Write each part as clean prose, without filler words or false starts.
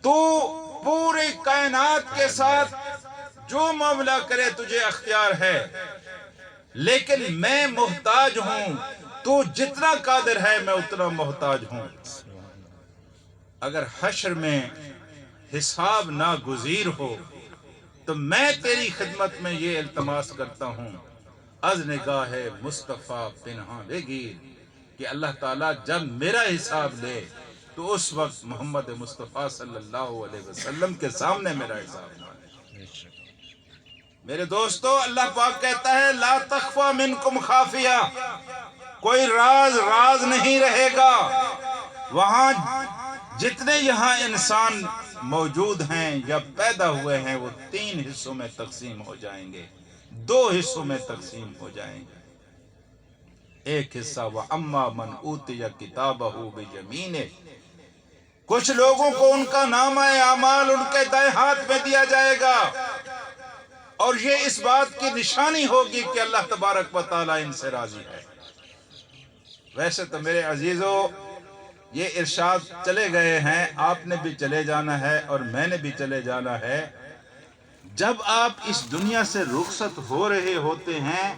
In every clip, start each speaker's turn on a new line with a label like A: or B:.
A: تو پورے کائنات کے ساتھ جو معاملہ کرے تجھے اختیار ہے، لیکن میں محتاج ہوں، تو جتنا قادر ہے میں اتنا محتاج ہوں۔ اگر حشر میں حساب ناگزیر ہو تو میں تیری خدمت میں یہ التماس کرتا ہوں، از نگاہ مصطفیٰ پنہاں بگیر، کہ اللہ تعالیٰ جب میرا حساب لے تو اس وقت محمد مصطفیٰ صلی اللہ علیہ وسلم کے سامنے میرا حساب نہ لے۔ میرے دوستو، اللہ پاک کہتا ہے لا تخفى منکم خافیہ، کوئی راز نہیں رہے گا۔ وہاں جتنے یہاں انسان موجود ہیں یا پیدا ہوئے ہیں وہ 3 حصوں میں تقسیم ہو جائیں گے، 2 حصوں میں تقسیم ہو جائیں گے۔ ایک حصہ وَأَمَّا مَنْ أُوتِيَ كِتَابَهُ بِيَمِينِهِ، کچھ لوگوں کو ان کا نامہ اعمال ان کے دائیں ہاتھ میں دیا جائے گا، اور یہ اس بات کی نشانی ہوگی کہ اللہ تبارک و تعالیٰ ان سے راضی ہے۔ ویسے تو میرے عزیزو یہ ارشاد چلے گئے ہیں، آپ نے بھی چلے جانا ہے اور میں نے بھی چلے جانا ہے۔ جب آپ اس دنیا سے رخصت ہو رہے ہوتے ہیں،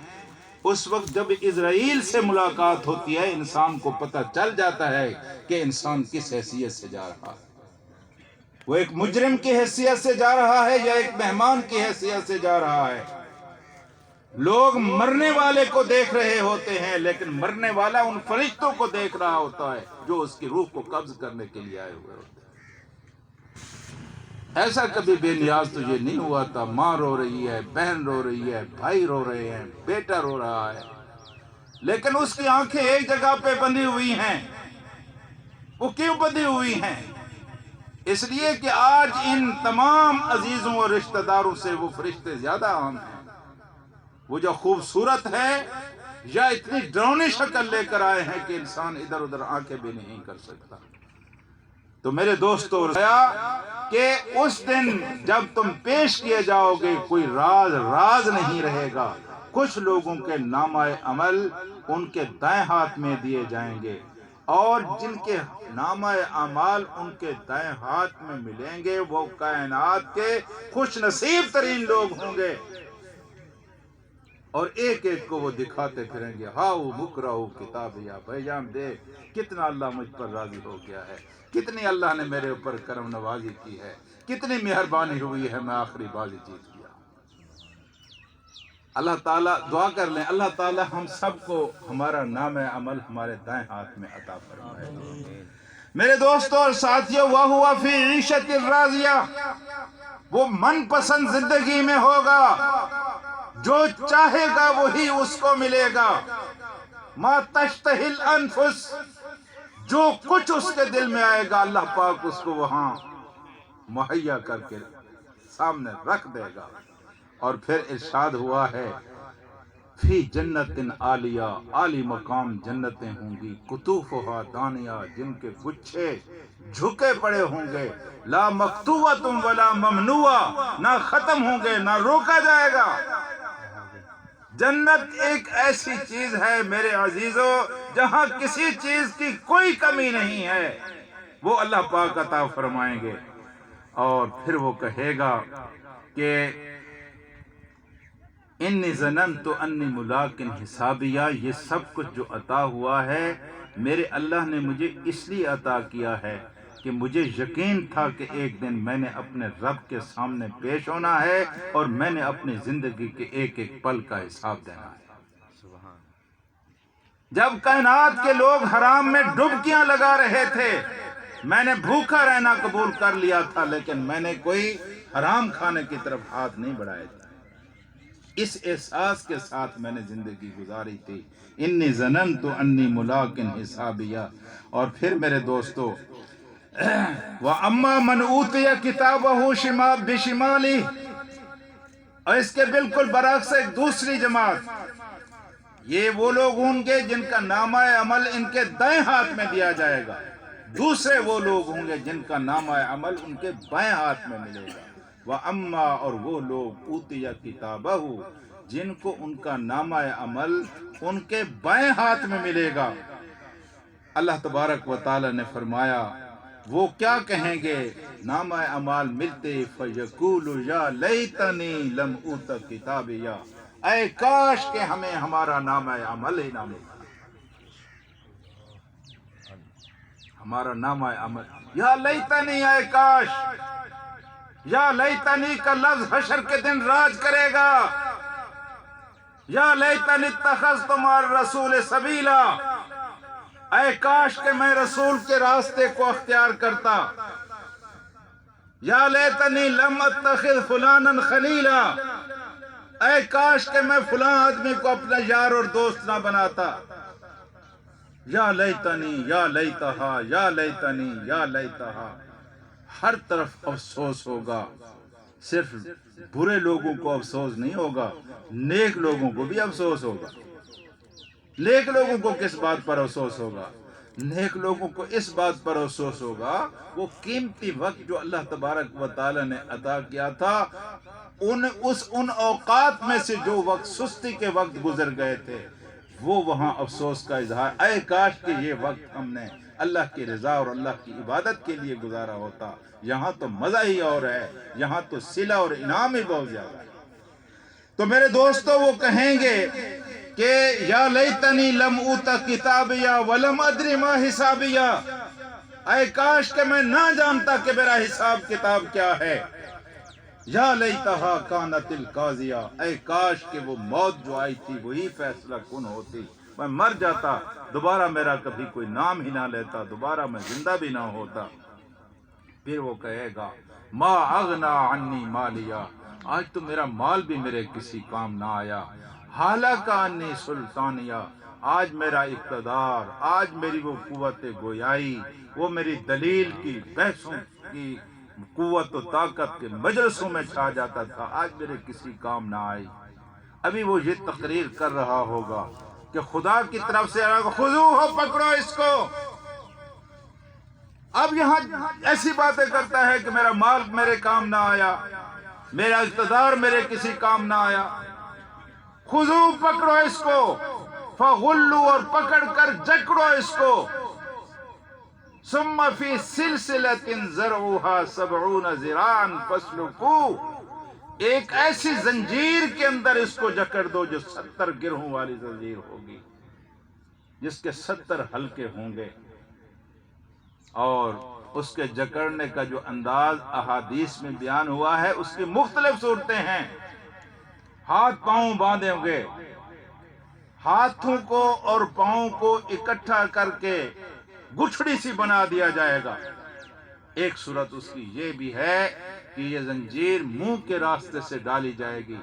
A: اس وقت جب اسرائیل سے ملاقات ہوتی ہے، انسان کو پتہ چل جاتا ہے کہ انسان کس حیثیت سے جا رہا ہے۔ وہ ایک مجرم کی حیثیت سے جا رہا ہے یا ایک مہمان کی حیثیت سے جا رہا ہے۔ لوگ مرنے والے کو دیکھ رہے ہوتے ہیں، لیکن مرنے والا ان فرشتوں کو دیکھ رہا ہوتا ہے جو اس کی روح کو قبض کرنے کے لیے آئے ہوئے ہوتے ہیں۔ ایسا کبھی بے نیاز تجھے نہیں ہوا تھا؟ ماں رو رہی ہے، بہن رو رہی ہے، بھائی رو رہے ہیں، بیٹا رو رہا ہے، لیکن اس کی آنکھیں ایک جگہ پہ بندھی ہوئی ہیں۔ وہ کیوں بندھی ہوئی ہیں؟ اس لیے کہ آج ان تمام عزیزوں اور رشتہ داروں سے وہ فرشتے زیادہ اہم ہیں۔ وہ جو خوبصورت ہے یا اتنی ڈراؤنی شکل لے کر آئے ہیں کہ انسان ادھر ادھر آنکھیں بھی نہیں کر سکتا۔ تو میرے دوستو، کہ اس دن جب تم پیش کیے جاؤ گے کوئی راز نہیں رہے گا۔ کچھ لوگوں کے نامہ عمل ان کے دائیں ہاتھ میں دیے جائیں گے، اور جن کے نامہ اعمال ان کے دائیں ہاتھ میں ملیں گے وہ کائنات کے خوش نصیب ترین لوگ ہوں گے، اور ایک ایک کو وہ دکھاتے پھریں گے، ہاؤ مکرہو کتابیا، بھائی جان دیکھ کتنا اللہ مجھ پر راضی ہو گیا ہے، کتنی اللہ نے میرے اوپر کرم نوازی کی ہے، کتنی مہربانی ہوئی ہے، میں آخری بازی جیت گیا۔ اللہ تعالیٰ، دعا کر لیں اللہ تعالیٰ ہم سب کو ہمارا نام عمل ہمارے دائیں ہاتھ میں عطا فرمائے۔ میرے دوستوں اور ساتھیوں، وَهُوَ فِي عِيشَةٍ رَاضِيَةٍ، وہ من پسند زندگی میں ہوگا، جو چاہے گا وہی اس کو ملے گا۔ مَا تَشْتَهِي الْأَنفُسُ، جو کچھ اس کے دل میں آئے گا اللہ پاک اس کو وہاں مہیا کر کے سامنے رکھ دے گا۔ اور پھر ارشاد ہوا ہے فی جنت عالیہ، عالی مقام جنتیں ہوں گی، قطوفہا دانیہ، جن کے گچھے جھکے پڑے ہوں گے، لا مقطوعۃ ولا ممنوعہ، نہ ختم ہوں گے نہ روکا جائے گا۔ جنت ایک ایسی چیز ہے میرے عزیزو جہاں کسی چیز کی کوئی کمی نہیں ہے، وہ اللہ پاک عطا فرمائیں گے۔ اور پھر وہ کہے گا کہ انی ظننت انی ملاق حسابیہ، یہ سب کچھ جو عطا ہوا ہے میرے اللہ نے مجھے اس لیے عطا کیا ہے کہ مجھے یقین تھا کہ ایک دن میں نے اپنے رب کے سامنے پیش ہونا ہے، اور میں نے اپنی زندگی کے ایک ایک پل کا حساب دینا ہے۔ جب کائنات کے لوگ حرام میں ڈبکیاں لگا رہے تھے، میں نے بھوکا رہنا قبول کر لیا تھا، لیکن میں نے کوئی حرام کھانے کی طرف ہاتھ نہیں بڑھائے تھے۔ اس احساس کے ساتھ میں نے زندگی گزاری تھی، انی ظننت انی ملاق حسابیہ۔ اور پھر میرے دوستو، وَأَمَّا مَنْ أُوتِيَ كِتَابَهُ بِشِمَالِهِ، اور اس کے بالکل برعکس ایک دوسری جماعت، یہ وہ لوگ ہوں گے جن کا نامہ عمل ان کے دائیں ہاتھ میں دیا جائے گا، دوسرے وہ لوگ ہوں گے جن کا نامہ عمل ان کے بائیں ہاتھ میں ملے گا۔ وَأَمَّا، اور وہ لوگ أُوتِيَ كِتَابَهُ، جن کو ان کا نامہ عمل ان کے بائیں ہاتھ میں ملے گا، اللہ تبارک و تعالی نے فرمایا وہ کیا کہیں گے؟ نامہ اعمال ملتے فیقول یا لیتنی لم اوت کتابیا، اے کاش کہ ہمیں ہمارا نامہ عمل ہی نہ ملتا، ہمارا نامہ عمل. یا لیتنی، اے کاش. یا لیتنی کا لفظ حشر کے دن راج کرے گا. یا لیتنی اتخذت مع الرسول سبیلا، اے کاش کہ میں رسول کے راستے کو اختیار کرتا. یا لیتنی لم اتخذ فلانا خلیلا، اے کاش کہ میں فلاں آدمی کو اپنا یار اور دوست نہ بناتا. یا لیتنی یا لیتہا یا لیتنی یا لیتہا، ہر طرف افسوس ہوگا. صرف برے لوگوں کو افسوس نہیں ہوگا، نیک لوگوں کو بھی افسوس ہوگا. نیک لوگوں کو کس بات پر افسوس ہوگا؟ نیک لوگوں کو اس بات پر افسوس ہوگا وہ قیمتی وقت جو اللہ تبارک و تعالی نے عطا کیا تھا، ان اوقات میں سے جو وقت سستی کے وقت گزر گئے تھے، وہ وہاں افسوس کا اظہار. اے کاش کہ یہ وقت ہم نے اللہ کی رضا اور اللہ کی عبادت کے لیے گزارا ہوتا. یہاں تو مزہ ہی اور ہے، یہاں تو صلہ اور انعام ہی بہت زیادہ ہے. تو میرے دوستو وہ کہیں گے کہ یا لیتنی لم اوت کتابیا ولم ادری ما حسابیا، اے کاش کہ میں نہ جانتا کہ میرا حساب کتاب کیا ہے. یا لیتہا کانت القاضیہ، اے کاش کہ وہ موت جو آئی تھی وہی فیصلہ کن ہوتی، میں مر جاتا، دوبارہ میرا کبھی کوئی نام ہی نہ لیتا، دوبارہ میں زندہ بھی نہ ہوتا. پھر وہ کہے گا ما اغنا عنی مالیہ، آج تو میرا مال بھی میرے کسی کام نہ آیا. ہلاک عنی سلطانیہ، آج میرا اقتدار، آج میری وہ قوت گویائی، وہ میری دلیل کی بحثوں کی قوت و طاقت کے مجلسوں میں چھا جاتا تھا، آج میرے کسی کام نہ آئی. ابھی وہ یہ تقریر کر رہا ہوگا کہ خدا کی طرف سے خذوہ، پکڑو اس کو. اب یہاں ایسی باتیں کرتا ہے کہ میرا مال میرے کام نہ آیا، میرا اقتدار میرے کسی کام نہ آیا. خذوہ، پکڑو اس کو. فغلوا، اور پکڑ کر جکڑو اس کو. ثم فی سلسلۃ ذرعها 70 ذراعا فاسلکوہ، ایک ایسی زنجیر کے اندر اس کو جکڑ دو جو 70 گرہوں والی زنجیر ہوگی، جس کے 70 حلقے ہوں گے. اور اس کے جکڑنے کا جو انداز احادیث میں بیان ہوا ہے اس کی مختلف صورتیں ہیں. ہاتھ پاؤں باندھے ہوں گے، ہاتھوں کو اور پاؤں کو اکٹھا کر کے گٹھڑی سی بنا دیا جائے گا. ایک صورت اس کی یہ بھی ہے کہ یہ زنجیر منہ کے راستے سے ڈالی جائے گی،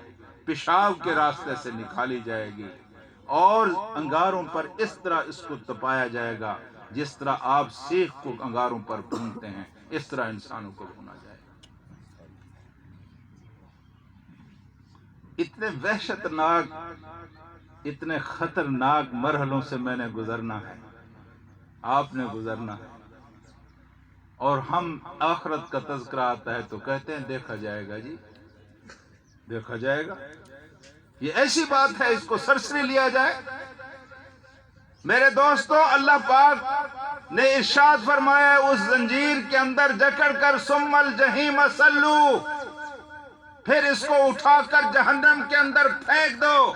A: پیشاب کے راستے سے نکالی جائے گی، اور انگاروں پر اس طرح اس کو تپایا جائے گا جس طرح آپ سیخ کو انگاروں پر بھونتے ہیں، اس طرح انسانوں کو بھونا جائے گا. اتنے وحشتناک، اتنے خطرناک مرحلوں سے میں نے گزرنا ہے، آپ نے گزرنا ہے. اور ہم آخرت کا تذکرہ آتا ہے تو کہتے ہیں دیکھا جائے گا جی، دیکھا جائے گا. یہ ایسی بات ہے اس کو سرسری لیا جائے. میرے دوستو، اللہ پاک نے ارشاد فرمایا اس زنجیر کے اندر جکڑ کر ثم الجحیم صلو، پھر اس کو اٹھا کر جہنم کے اندر پھینک دو،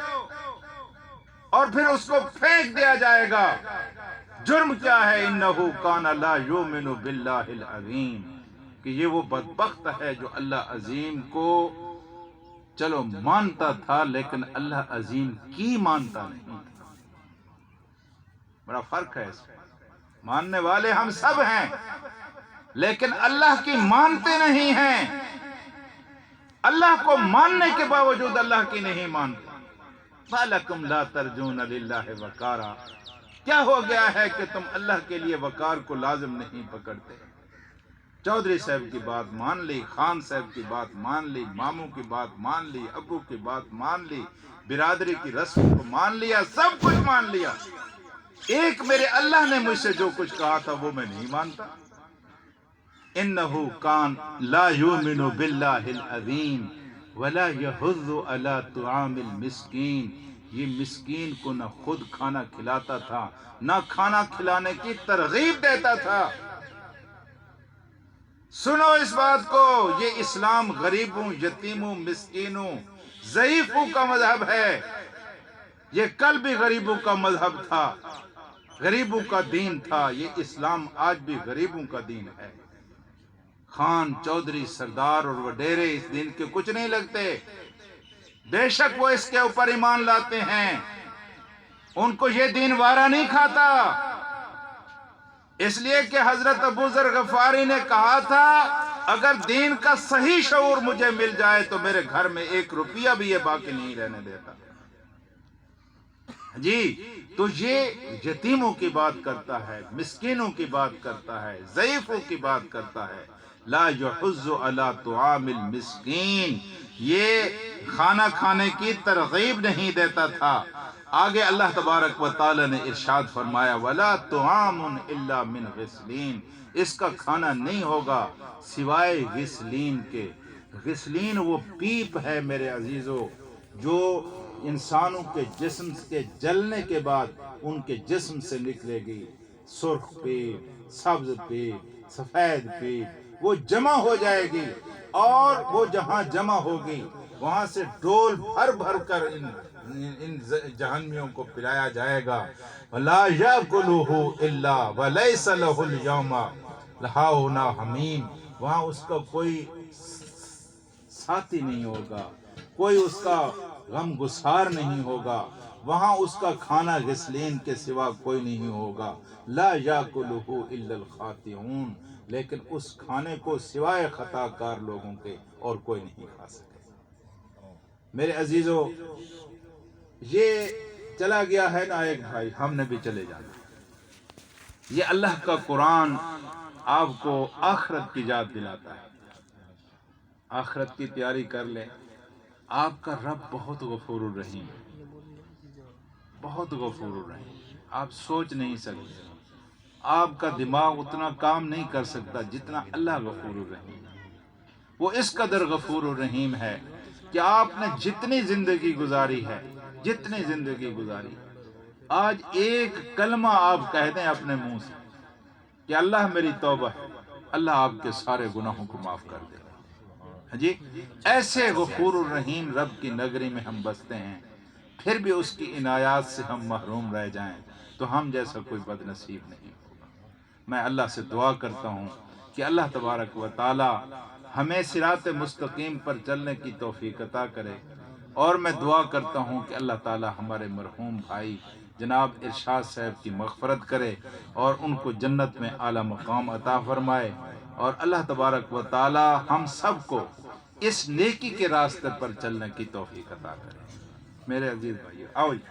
A: اور پھر اس کو پھینک دیا جائے گا. جرم کیا ہے؟ انہو کان لا یؤمن باللہ العظیم، کہ یہ وہ بدبخت ہے جو اللہ عظیم کو چلو مانتا تھا لیکن اللہ عظیم کی مانتا نہیں تھا. بڑا فرق ہے اس میں. ماننے والے ہم سب ہیں لیکن اللہ کی مانتے نہیں ہیں، اللہ کو ماننے کے باوجود اللہ کی نہیں مانتے. فَلَكُمْ لَا تَرْجُونَ لِلَّهِ وَقَارًا، کیا ہو گیا ہے کہ تم اللہ کے لیے وقار کو لازم نہیں پکڑتے؟ چودھری صاحب کی بات مان لی، خان صاحب کی بات مان لی، ماموں کی بات مان لی، ابو کی بات مان لی، برادری کی رسم کو مان لیا، سب کچھ مان لیا. ایک میرے اللہ نے مجھ سے جو کچھ کہا تھا وہ میں نہیں مانتا. انہو کان لا یؤمن باللہ العظیم ولا یحض علی طعام المسکین، یہ مسکین کو نہ خود کھانا کھلاتا تھا نہ کھانا کھلانے کی ترغیب دیتا تھا. سنو اس بات کو، یہ اسلام غریبوں، یتیموں، مسکینوں، ضعیفوں کا مذہب ہے۔ یہ کل بھی غریبوں کا مذہب تھا، غریبوں کا دین تھا، یہ اسلام آج بھی غریبوں کا دین ہے۔ خان، چودھری، سردار اور وڈیرے اس دین کے کچھ نہیں لگتے، بے شک وہ اس کے اوپر ایمان لاتے ہیں، ان کو یہ دین وارا نہیں کھاتا۔ اس لیے کہ حضرت ابو ذر غفاری نے کہا تھا، اگر دین کا صحیح شعور مجھے مل جائے تو میرے گھر میں 1 روپیہ بھی یہ باقی نہیں رہنے دیتا۔ جی، تو یہ یتیموں کی بات کرتا ہے، مسکینوں کی بات کرتا ہے، ضعیفوں کی بات کرتا ہے۔ لا يحض علی طعام المسکین، یہ کھانا کھانے کی ترغیب نہیں دیتا تھا۔ آگے اللہ تبارک و تعالی نے ارشاد فرمایا، وَلَا طُعَامٌ إِلَّا مِنْ غِسْلِينَ، اس کا کھانا نہیں ہوگا سوائے غسلین کے۔ غسلین وہ پیپ ہے میرے عزیزو، جو انسانوں کے جسم کے جلنے کے بعد ان کے جسم سے نکلے گی، سرخ پیپ، سبز پیپ، سفید پیپ، وہ جمع ہو جائے گی، اور وہ جہاں جمع ہوگی وہاں سے ڈول بھر بھر کر ان جہنمیوں کو پلایا جائے گا۔ وَلَا يَأْكُلُهُ إِلَّا وَلَيْسَ لَهُ الْيَوْمَ لَهَاهُنَا حَمِيمٌ، وہاں اس کا کوئی ساتھی نہیں ہوگا، کوئی اس کا غم گسار نہیں ہوگا، وہاں اس کا کھانا غسلین کے سوا کوئی نہیں ہوگا۔ لا یاکلہ الا الخاطئون، لیکن اس کھانے کو سوائے خطا کار لوگوں کے اور کوئی نہیں کھا سکے۔ میرے عزیزو، یہ چلا گیا ہے نا ایک بھائی، ہم نے بھی چلے جانا۔ یہ اللہ کا قرآن آپ کو آخرت کی یاد دلاتا ہے۔ آخرت کی تیاری کر لیں، آپ کا رب بہت غفور الرحیم، بہت غفور الرحیم، آپ سوچ نہیں سکتے، آپ کا دماغ اتنا کام نہیں کر سکتا جتنا اللہ غفور الرحیم ہے۔ وہ اس قدر غفور الرحیم ہے کہ آپ نے جتنی زندگی گزاری ہے، جتنی زندگی گزاری ہے، آج ایک کلمہ آپ کہہ دیں اپنے منہ سے کہ اللہ میری توبہ ہے، اللہ آپ کے سارے گناہوں کو معاف کر دے گا۔ جی، ایسے غفور الرحیم رب کی نگری میں ہم بستے ہیں، پھر بھی اس کی عنایات سے ہم محروم رہ جائیں تو ہم جیسا کوئی بد نصیب نہیں ہوگا۔ میں اللہ سے دعا کرتا ہوں کہ اللہ تبارک و تعالی ہمیں صراط مستقیم پر چلنے کی توفیق عطا کرے، اور میں دعا کرتا ہوں کہ اللہ تعالی ہمارے مرحوم بھائی جناب ارشاد صاحب کی مغفرت کرے اور ان کو جنت میں اعلیٰ مقام عطا فرمائے، اور اللہ تبارک و تعالی ہم سب کو اس نیکی کے راستے پر چلنے کی توفیق عطا کرے۔ میرے عزیز بھائیو، آؤ جی۔